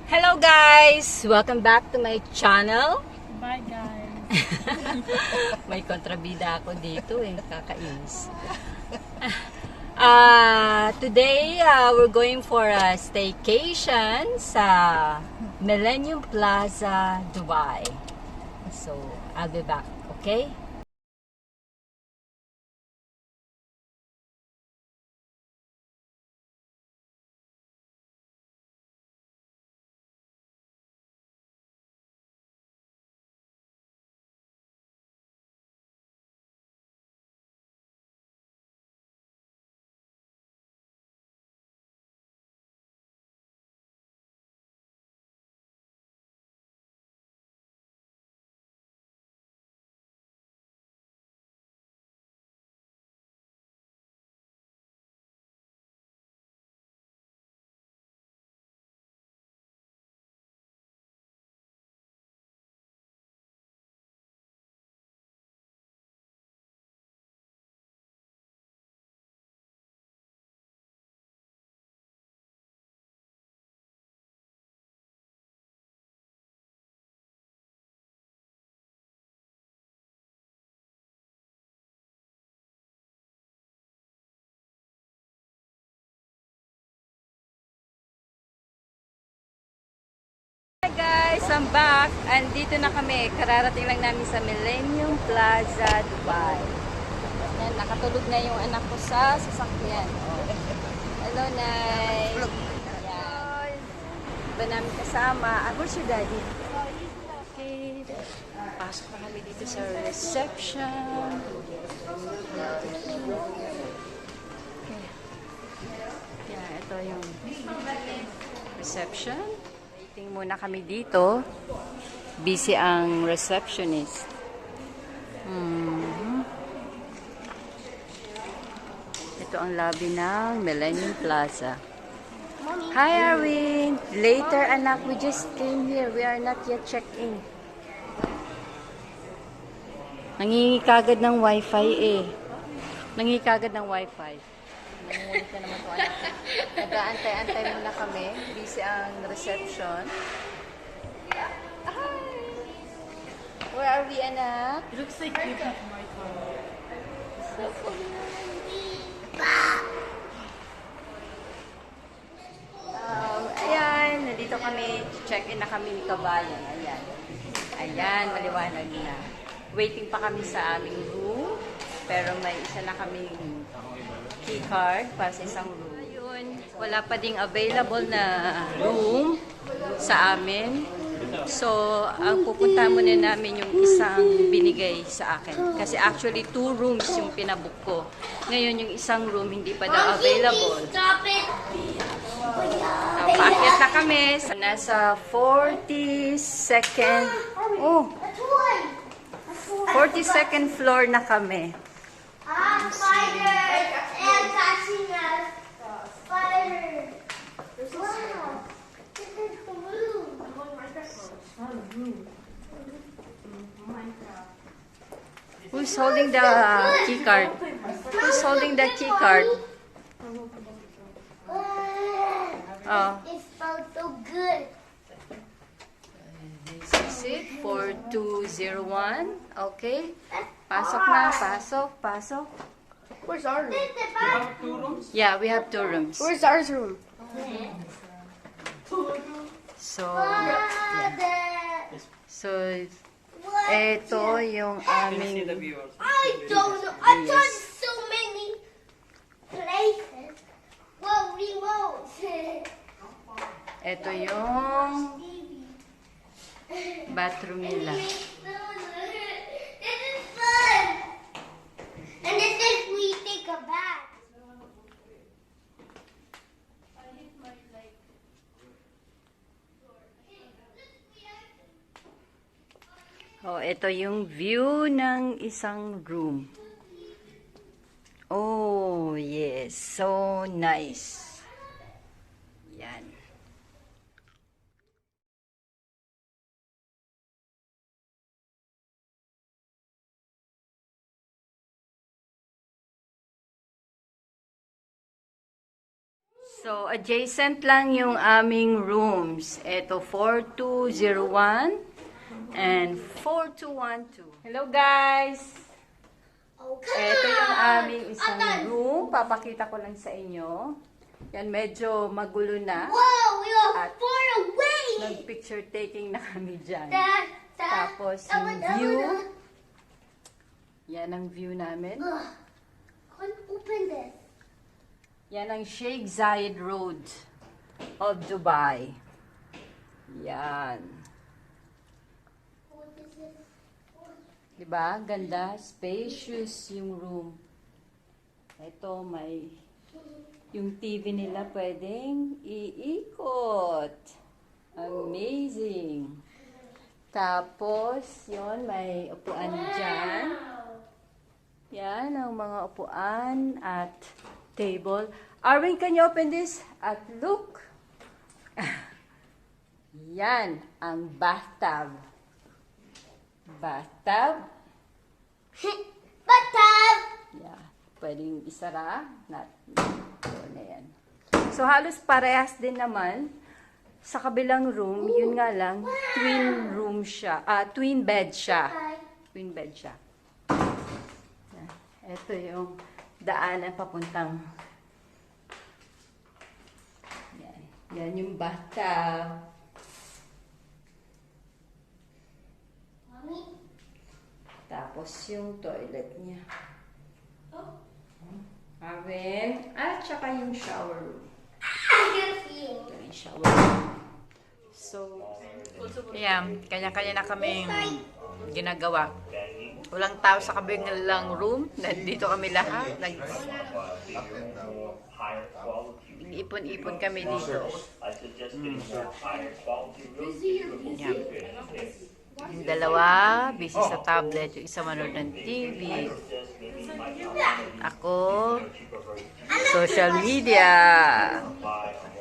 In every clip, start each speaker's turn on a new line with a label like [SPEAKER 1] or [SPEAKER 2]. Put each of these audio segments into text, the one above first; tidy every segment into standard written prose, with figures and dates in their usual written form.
[SPEAKER 1] Hello guys! Welcome back to my channel.
[SPEAKER 2] Bye guys.
[SPEAKER 1] May kontrabida ako dito eh. Kakainis. Today, we're going for a staycation sa Millenium Plaza, Dubai. So, I'll be back. Okay? Hi guys, I'm back. Andito na kami. Kararating lang namin sa Millenium Plaza, Dubai. Yan, nakatulog na yung anak ko sa sasakyan. Oh. Hello, Nay. Yan. Iba namin kasama. Where's your daddy? Okay. Pasok na kami dito sa reception. Okay. Yan, ito yung reception. Waiting muna kami dito. Busy ang receptionist. Ito ang lobby ng Millenium Plaza. Hi, Arwin. Later, anak. We just came here. We are not yet checked in. Nangingi kagad ng wifi eh. Nangingi kagad ng wifi. Nangungulit na naman ito, anak. Nag-aantay-antay muna kami. Busy ang reception. Hi! Where are we, anak?
[SPEAKER 2] It looks like you have my phone.
[SPEAKER 1] Ayan, nandito kami. Check-in na kami ni Kabayan. Ayan. Ayan, maliwanag na. Waiting pa kami sa aming room. Pero may isa na kaming key card para sa isang room. Ayun, wala pa ding available na room sa amin. So, ang pupunta muna namin yung isang binigay sa akin. Kasi actually, 2 rooms yung pinabook ko. Ngayon, yung isang room hindi pa daw available. Paakyat na kami. Nasa 42nd, 42nd floor na kami.
[SPEAKER 3] Spider and catching a spider. Wow, this is the room.
[SPEAKER 1] Who's holding the key card? Who's holding the key card? Oh.
[SPEAKER 3] It felt so good.
[SPEAKER 1] This is it. 4201. Okay. Pasok na. Pasok.
[SPEAKER 2] Where's our room?
[SPEAKER 1] Yeah, we have 2 rooms.
[SPEAKER 2] Where's ours room?
[SPEAKER 1] So, ito yung aming...
[SPEAKER 3] I don't know. I've done so many places. Well, we won't.
[SPEAKER 1] Ito yung bathroom nila.
[SPEAKER 3] This is fun. And this is we take a bath.
[SPEAKER 1] Oh, ito yung view ng isang room. Oh, yes. So nice. Yan. So, adjacent lang yung aming rooms. Ito, 4201 and 4212. Hello, guys!
[SPEAKER 3] Okay.
[SPEAKER 1] Ito yung aming isang room. Papakita ko lang sa inyo. Yan, medyo magulo na.
[SPEAKER 3] Whoa, we are
[SPEAKER 1] At
[SPEAKER 3] far away.
[SPEAKER 1] nag-picture taking na kami dyan.
[SPEAKER 3] Dad,
[SPEAKER 1] Tapos, yung view. Yan ang view namin.
[SPEAKER 3] Can't open this.
[SPEAKER 1] Yan ang Sheikh Zayed Road of Dubai. Yan.
[SPEAKER 3] What is this?
[SPEAKER 1] Diba? Ganda. Spacious yung room. Ito, may yung TV nila pwedeng iikot. Amazing. Tapos, yon may upuan dyan. Yan ang mga upuan at table. Arwin, can you open this? At look. Yan ang bathtub. Bathtub.
[SPEAKER 3] Bathtub.
[SPEAKER 1] Yeah. Pwedeng isara. Na yan. So, halos parehas din naman. Sa kabilang room, yun nga lang, twin room siya. Twin bed siya. Twin bed siya. Yan. Ito yung daanan papuntang. Yan. Yan yung bathtub.
[SPEAKER 3] Mommy.
[SPEAKER 1] Tapos yung toilet niya. Amen. At saka yung shower room. Ito yung shower room. So, yeah, kanya-kanya na kami ginagawa. Walang tao sa kabilang room. Nandito kami lahat. Ipon-ipon kami dito. Yeah. Yung dalawa, busy sa tablet. Yung isa manood ng TV. Ako, social media.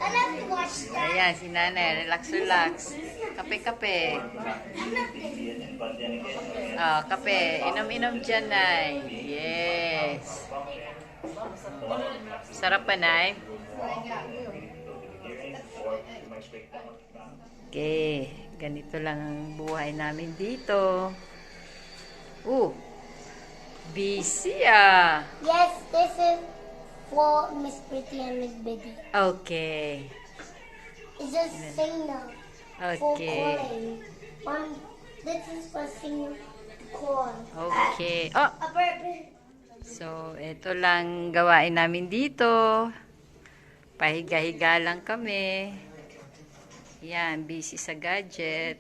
[SPEAKER 3] I love to watch that.
[SPEAKER 1] Ayan, si nanay. Relax. Kape-kape. Kape. Inom-inom dyan, nay. Yes. Sarap pa, nay? Okay. Ganito lang ang buhay namin dito. Busy
[SPEAKER 3] Yes, this is for Miss Pretty and Miss Biddy.
[SPEAKER 1] Okay.
[SPEAKER 3] It's a signal for
[SPEAKER 1] Okay.
[SPEAKER 3] calling. This is for signal to call.
[SPEAKER 1] Okay. So, ito lang gawain namin dito. Pahiga-higa lang kami. Yan, busy sa gadget.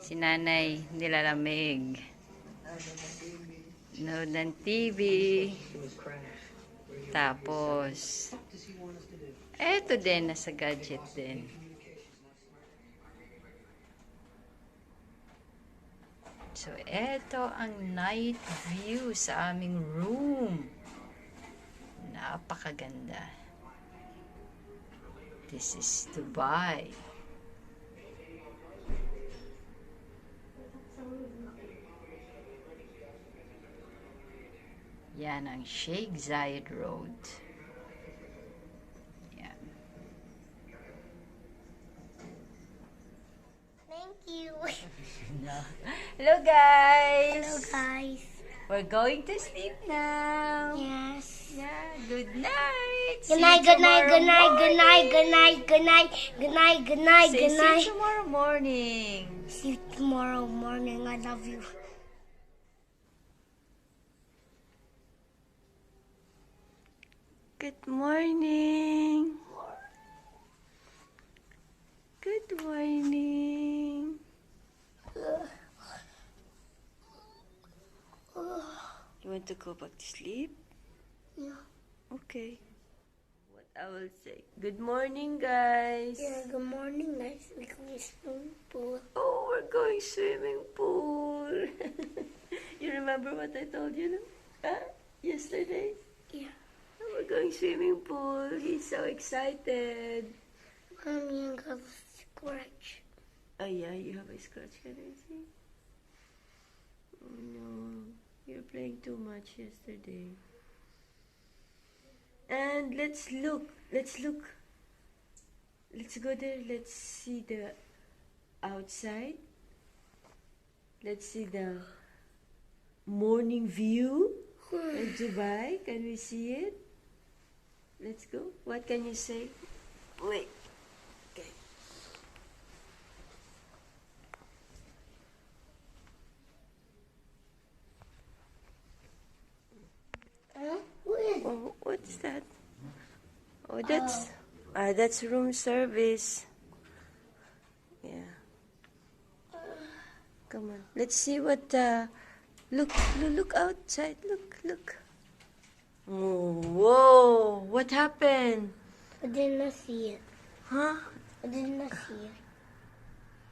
[SPEAKER 1] Si nanay nilalamig. Nood ng TV. Tapos, eto din, nasa gadget din. So, eto ang night view sa aming room. Napakaganda. This is Dubai. Yan ang Sheikh Zayed Road. Yan.
[SPEAKER 3] Thank you.
[SPEAKER 1] Hello guys!
[SPEAKER 3] Hello, guys.
[SPEAKER 1] We're going to sleep now.
[SPEAKER 3] Yes.
[SPEAKER 1] Yeah, good night.
[SPEAKER 3] Good night, good night, good night, good night, good night, good night, good night, good night,
[SPEAKER 1] See
[SPEAKER 3] good
[SPEAKER 1] you
[SPEAKER 3] night.
[SPEAKER 1] tomorrow morning.
[SPEAKER 3] See you tomorrow morning. I love you.
[SPEAKER 1] Good morning. Good morning. You want to go back to sleep?
[SPEAKER 3] Yeah.
[SPEAKER 1] Okay. What I will say. Good morning, guys.
[SPEAKER 3] Yeah, good morning, guys. We're going to swimming pool.
[SPEAKER 1] Oh, we're going swimming pool. You remember what I told you yesterday?
[SPEAKER 3] Yeah.
[SPEAKER 1] We're going swimming pool. He's so excited.
[SPEAKER 3] Mommy, I got a scratch.
[SPEAKER 1] Oh yeah, you have a scratch. Can I see? Oh no, you're playing too much yesterday. And let's look Let's go there. Let's see the outside. Let's see the morning view in Dubai. Can we see it? Let's go. What can you say? Wait. Okay.
[SPEAKER 3] Where?
[SPEAKER 1] Oh, what's that? Oh, that's room service. Yeah. Come on. Let's see what. Look outside. Look. Oh, whoa! What happened?
[SPEAKER 3] I did not see it.
[SPEAKER 1] Huh?
[SPEAKER 3] I did not see it.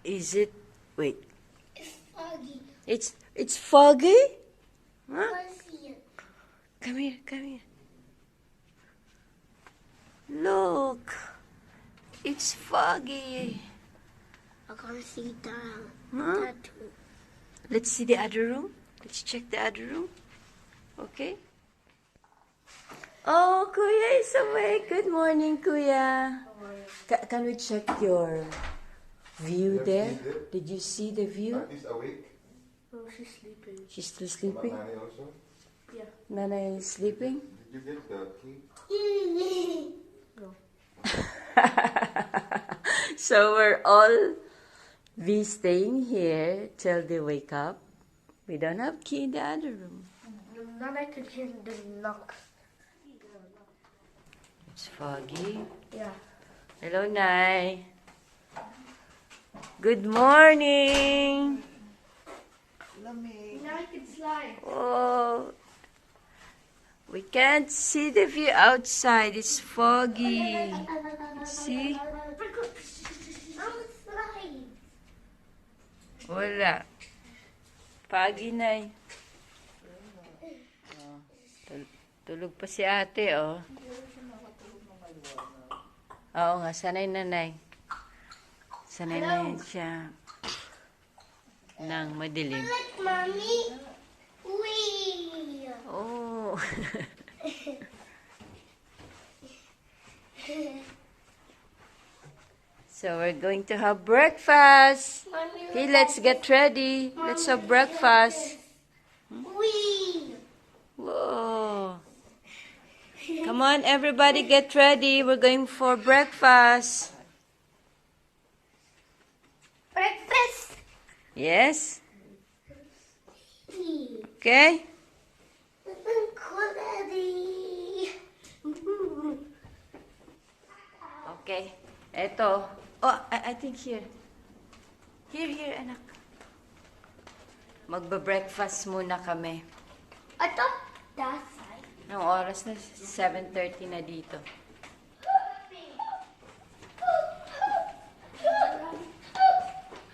[SPEAKER 1] Is it? Wait.
[SPEAKER 3] It's foggy.
[SPEAKER 1] It's foggy? Huh?
[SPEAKER 3] I can't see it.
[SPEAKER 1] Come here. Look. It's foggy.
[SPEAKER 3] I can't see that.
[SPEAKER 1] Huh?
[SPEAKER 3] That too.
[SPEAKER 1] Let's see the other room. Let's check the other room. Okay? Oh, Kuya is awake. Good morning, Kuya. Can we check your view there? Did you see the view?
[SPEAKER 2] Is awake?
[SPEAKER 3] Oh, she's sleeping.
[SPEAKER 1] She's still sleeping?
[SPEAKER 2] Nani also?
[SPEAKER 3] Yeah.
[SPEAKER 1] Nana is sleeping?
[SPEAKER 2] Did you get the key?
[SPEAKER 3] No.
[SPEAKER 1] So we're all be staying here till they wake up. We don't have key in the other room.
[SPEAKER 3] Now I could hear the knock.
[SPEAKER 1] It's foggy.
[SPEAKER 3] Yeah.
[SPEAKER 1] Hello, Nay. Good morning.
[SPEAKER 3] Now I can slide.
[SPEAKER 1] Oh, we can't see the view outside. It's foggy. See?
[SPEAKER 3] I'm slide.
[SPEAKER 1] Wala. Foggy, Nay. Oh, tulog pa si ate, oh. Oo nga, sanay nanay. Sanay na yan siya ng madilim.
[SPEAKER 3] Look, Mommy. Wee.
[SPEAKER 1] Oh. So we're going to have breakfast.
[SPEAKER 3] Mommy,
[SPEAKER 1] Okay, let's get ready. Let's have breakfast.
[SPEAKER 3] Wee.
[SPEAKER 1] Whoa. Come on, everybody get ready. We're going for breakfast.
[SPEAKER 3] Breakfast.
[SPEAKER 1] Yes?
[SPEAKER 3] Wee.
[SPEAKER 1] Okay?
[SPEAKER 3] Daddy.
[SPEAKER 1] Okay. Eto. Oh, I think here. Here, anak. Magba-breakfast muna kami.
[SPEAKER 3] I thought that side.
[SPEAKER 1] Anong oras na? 7:30 na dito.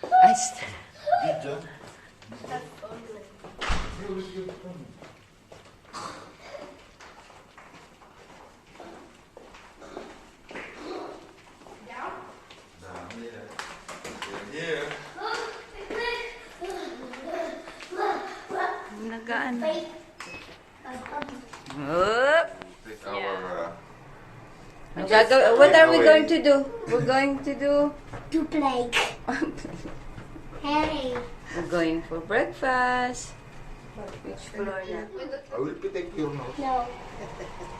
[SPEAKER 1] Ay,
[SPEAKER 2] Dito? Dami yan. Here.
[SPEAKER 1] nagaan.
[SPEAKER 3] Wait.
[SPEAKER 1] Oop.
[SPEAKER 2] Take our
[SPEAKER 1] What are we going to do? We're going to do...
[SPEAKER 3] To play. Hey.
[SPEAKER 1] We're going for breakfast. Which floor na?
[SPEAKER 2] I will take your notes.
[SPEAKER 3] No.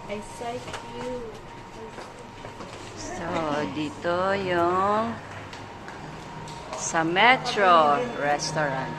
[SPEAKER 1] I sight you. So, dito yung sa Metro Restaurant.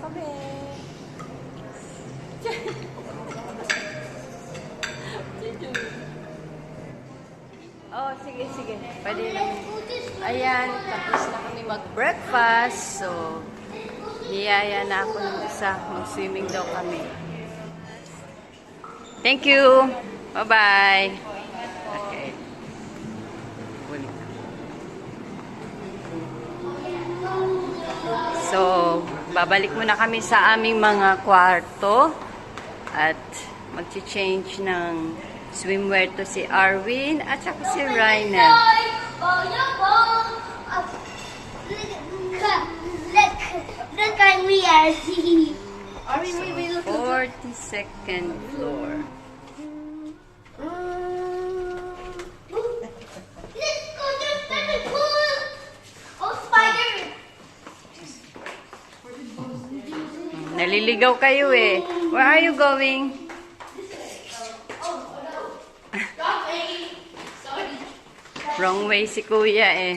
[SPEAKER 1] kami. Oh, sige, sige. Pwede lang. Ayan, tapos na kami mag-breakfast. So, niyaya na ako ng isa. Mag-swimming daw kami. Thank you. Bye-bye. Okay. So, babalik muna kami sa aming mga kwarto at mag-change ng swimwear to si Arwin at saka si Rhina.
[SPEAKER 3] Look at me, Arwin,
[SPEAKER 1] So, 42nd floor.
[SPEAKER 3] Let's go to the swimming pool. Oh, spider.
[SPEAKER 1] Naliligaw kayo eh. Where are you going? Wrong way si Kuya eh.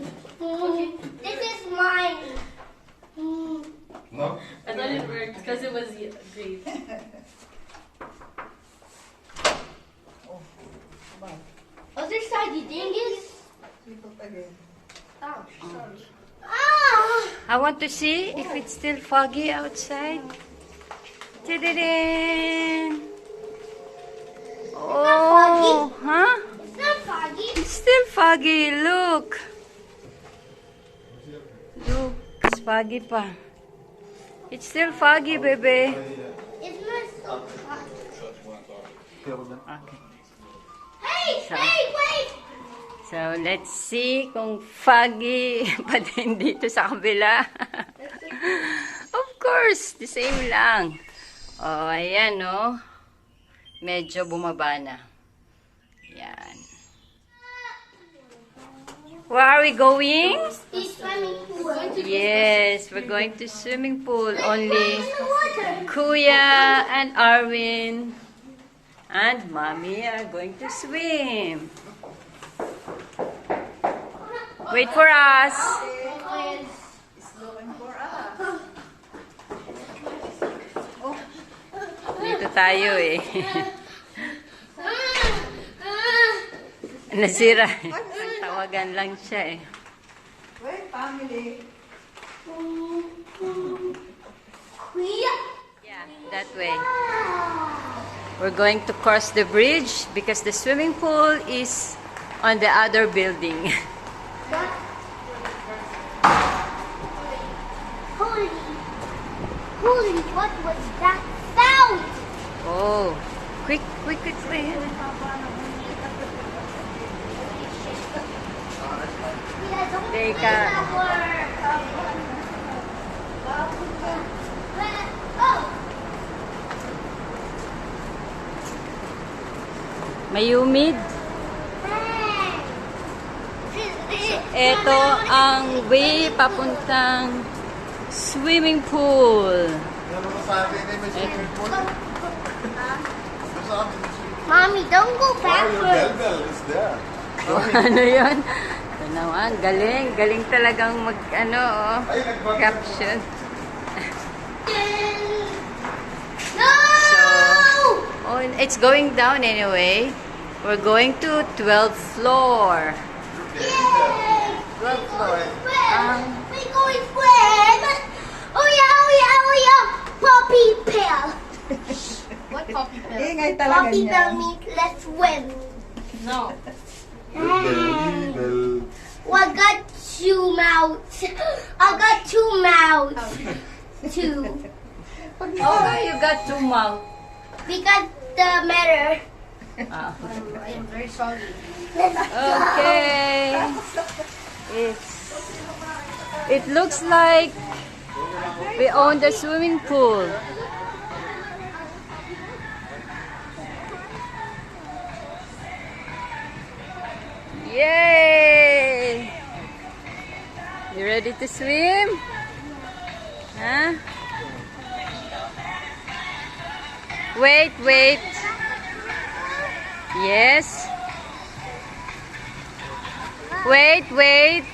[SPEAKER 3] This is mine.
[SPEAKER 2] No?
[SPEAKER 4] I thought it worked because it was great.
[SPEAKER 3] Other side, you dingus. Ouch. Ah!
[SPEAKER 1] I want to see if it's still foggy outside. Ta-da-dan! Oh, huh?
[SPEAKER 3] It's not foggy.
[SPEAKER 1] It's still foggy. Look. Look, it's foggy pa. It's still foggy, baby.
[SPEAKER 3] It's not so foggy.
[SPEAKER 1] Okay.
[SPEAKER 3] Hey,
[SPEAKER 1] So-
[SPEAKER 3] hey, wait!
[SPEAKER 1] So, let's see kung foggy pa din dito sa kabila. Of course, the same lang. Oh, ayan, no? Medyo bumaba na. Ayan. Where are we going?
[SPEAKER 3] The swimming pool.
[SPEAKER 1] Yes, we're going to swimming pool. Only
[SPEAKER 3] In the water.
[SPEAKER 1] Kuya and Arwin and Mommy are going to swim. Wait for us. Dito tayo eh. Nasira. Tawagan lang siya eh.
[SPEAKER 5] Wait, family.
[SPEAKER 1] Yeah, that way. We're going to cross the bridge because the swimming pool is on the other building.
[SPEAKER 3] Holy, holy, what was that sound?
[SPEAKER 1] Oh, quick, quick, quickly. Teka. May humid. Ito ang way papuntang swimming pool.
[SPEAKER 2] Ano mo sa atin eh, may swimming pool? Ano sa atin may swimming pool?
[SPEAKER 3] Mommy, don't go
[SPEAKER 2] Oh, your
[SPEAKER 3] backwards.
[SPEAKER 2] bell is there.
[SPEAKER 1] Ano yun? Ito naman, galing. Galing talagang mag, ano, oh,
[SPEAKER 2] Ay, nagbago.
[SPEAKER 1] caption.
[SPEAKER 3] No!
[SPEAKER 1] Oh, it's going down anyway. We're going to 12th floor.
[SPEAKER 3] Yay!
[SPEAKER 1] 12th floor.
[SPEAKER 3] We're going swim! Oh yeah, oh yeah, oh yeah! Poppy pill!
[SPEAKER 4] What poppy pill?
[SPEAKER 5] Ingay talaga
[SPEAKER 3] Poppy pill
[SPEAKER 5] niya.
[SPEAKER 3] means let's swim.
[SPEAKER 4] No.
[SPEAKER 2] Bell.
[SPEAKER 3] Well, I got two mouths. I got two mouths. Two.
[SPEAKER 1] Oh, you got two mouth.
[SPEAKER 3] Because the mirror.
[SPEAKER 1] Ah.
[SPEAKER 4] I am very sorry.
[SPEAKER 3] Let's go.
[SPEAKER 1] Okay. It looks like we own the swimming pool. Yay! You ready to swim? Huh? Wait, wait. Yes. Wait, wait.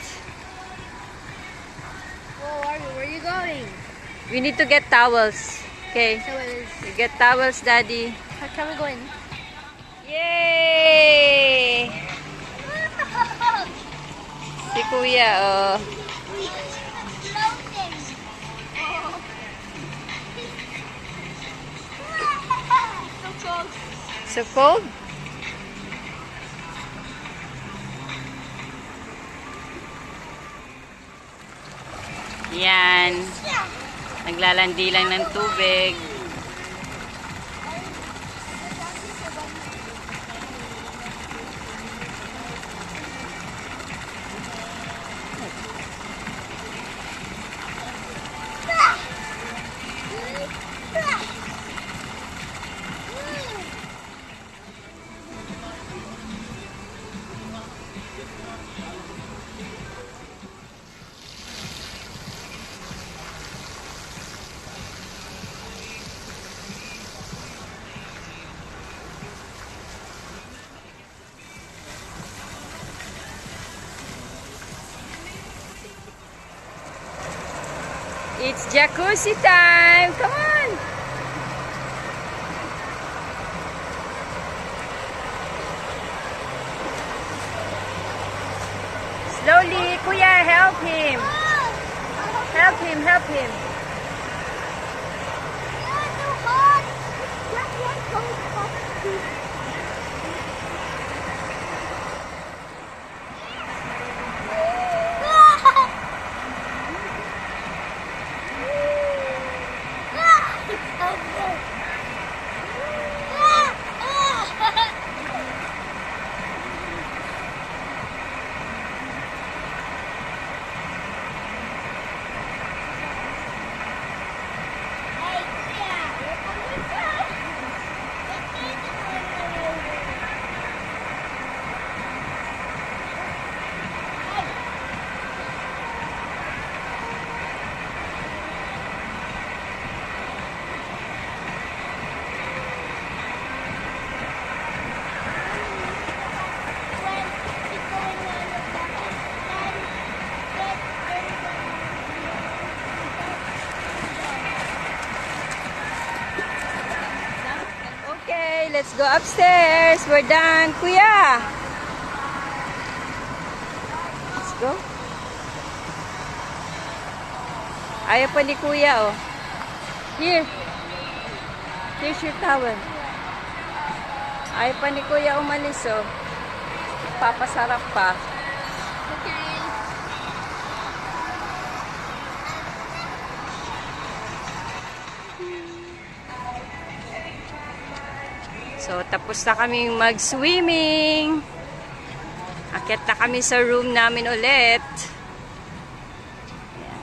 [SPEAKER 3] Where are you going?
[SPEAKER 1] We need to get towels. Okay.
[SPEAKER 3] So it is.
[SPEAKER 1] We get towels, Daddy.
[SPEAKER 3] How can we go in?
[SPEAKER 1] Yay! Si Kuya, oh. So cold? Yan. Naglalandi lang ng tubig. It's jacuzzi time! Come on! Slowly, Kuya, help him! Help him, help him! Let's go upstairs. We're done. Kuya! Let's go. Ayaw pa ni Kuya, oh. Here. Here's your towel. Ayaw pa ni Kuya umalis, oh. Papasarap pa. So, tapos na kaming mag-swimming. Akyat na kami sa room namin ulit. Ayan.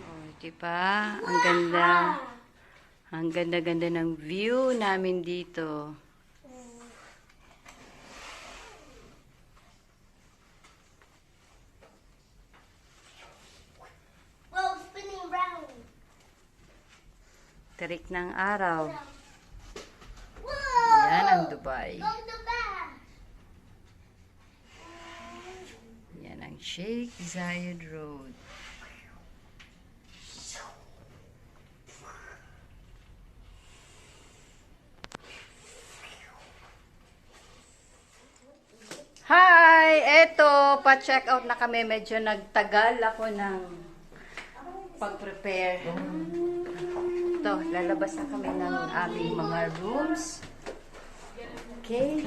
[SPEAKER 1] Oh, diba? Ang ganda. Ang ganda-ganda ng view namin dito.
[SPEAKER 3] Well, spinning round.
[SPEAKER 1] Tarik ng araw.
[SPEAKER 3] Whoa!
[SPEAKER 1] Yan ang Dubai.
[SPEAKER 3] Go to bed.
[SPEAKER 1] Yan ang Sheikh Zayed Road. Hi! Eto, pa-check out na kami. Medyo nagtagal ako ng pag-prepare. Ito, lalabas na kami ng aming mga rooms. Okay.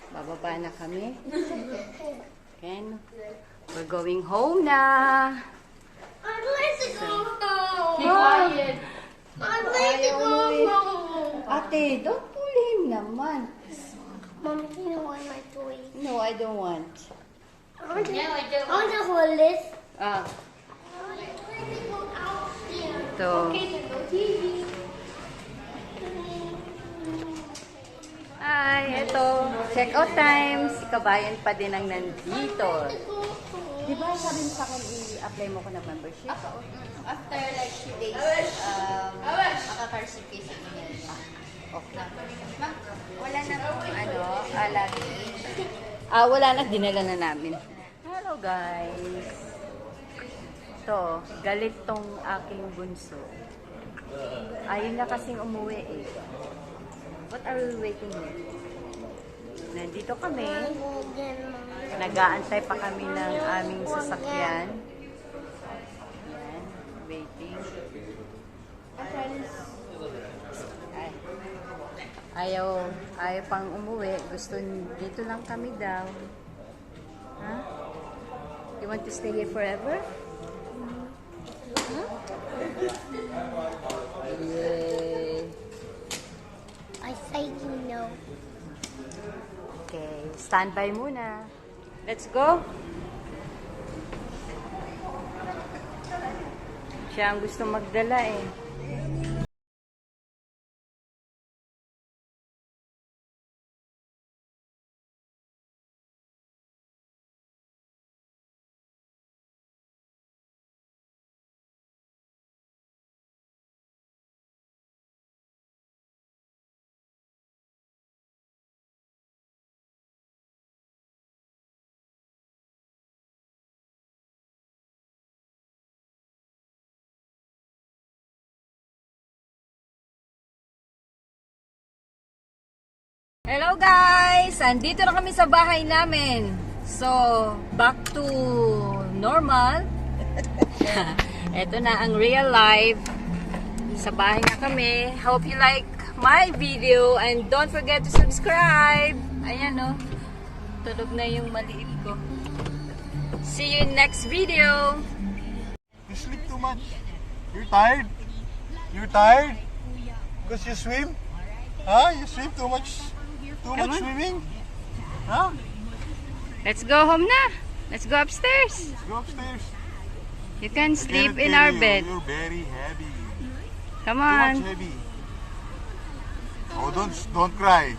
[SPEAKER 1] Bababa na kami. Okay. We're going home na.
[SPEAKER 3] I'd like to go home.
[SPEAKER 4] Be quiet.
[SPEAKER 3] I'd like to go home.
[SPEAKER 1] Ate, don't pull him naman.
[SPEAKER 3] Mommy, you don't want my toy.
[SPEAKER 1] No, I don't want.
[SPEAKER 3] I want to,
[SPEAKER 4] Yeah, like that.
[SPEAKER 3] I want to hold this.
[SPEAKER 1] Ah,
[SPEAKER 3] I want to go out there.
[SPEAKER 1] ito.
[SPEAKER 3] Okay, then no TV.
[SPEAKER 1] Hi, ito. Check out time. Si Kabayan pa din ang nandito. Di ba sabi mo sa akin i-apply mo ko ng membership?
[SPEAKER 4] After like 2 days, makaka-receive kayo sa email.
[SPEAKER 1] Okay.
[SPEAKER 6] Wala na pong ano,
[SPEAKER 1] Wala na, dinala na namin. Hello guys. Ito, galit tong aking bunso. Ayun na kasing umuwi eh. What are we waiting with? Nandito kami. Nag-aantay pa kami ng aming sasakyan. Ayan, waiting. Ay. Ayaw pang umuwi. Gusto dito lang kami daw. Ha? You want to stay here forever? Huh? Yay.
[SPEAKER 3] I say no.
[SPEAKER 1] Okay, standby muna. Let's go. Siya ang gusto magdala eh. Hello guys! Andito na kami sa bahay namin. So, back to normal. Ito na ang real life. Sa bahay na kami. Hope you like my video and don't forget to subscribe. Ayan o. Tulog na yung maliit ko. See you next video.
[SPEAKER 2] You sleep too much. You're tired? You're tired? Because you swim? Huh? You swim too much? Too
[SPEAKER 1] Come
[SPEAKER 2] much
[SPEAKER 1] on.
[SPEAKER 2] swimming? Huh?
[SPEAKER 1] Let's go home na. Let's go upstairs.
[SPEAKER 2] Let's go upstairs.
[SPEAKER 1] You can sleep
[SPEAKER 2] Cannot
[SPEAKER 1] in
[SPEAKER 2] carry
[SPEAKER 1] our
[SPEAKER 2] you.
[SPEAKER 1] bed.
[SPEAKER 2] You're very heavy.
[SPEAKER 1] Come
[SPEAKER 2] Too much
[SPEAKER 1] on.
[SPEAKER 2] heavy. Oh, don't cry.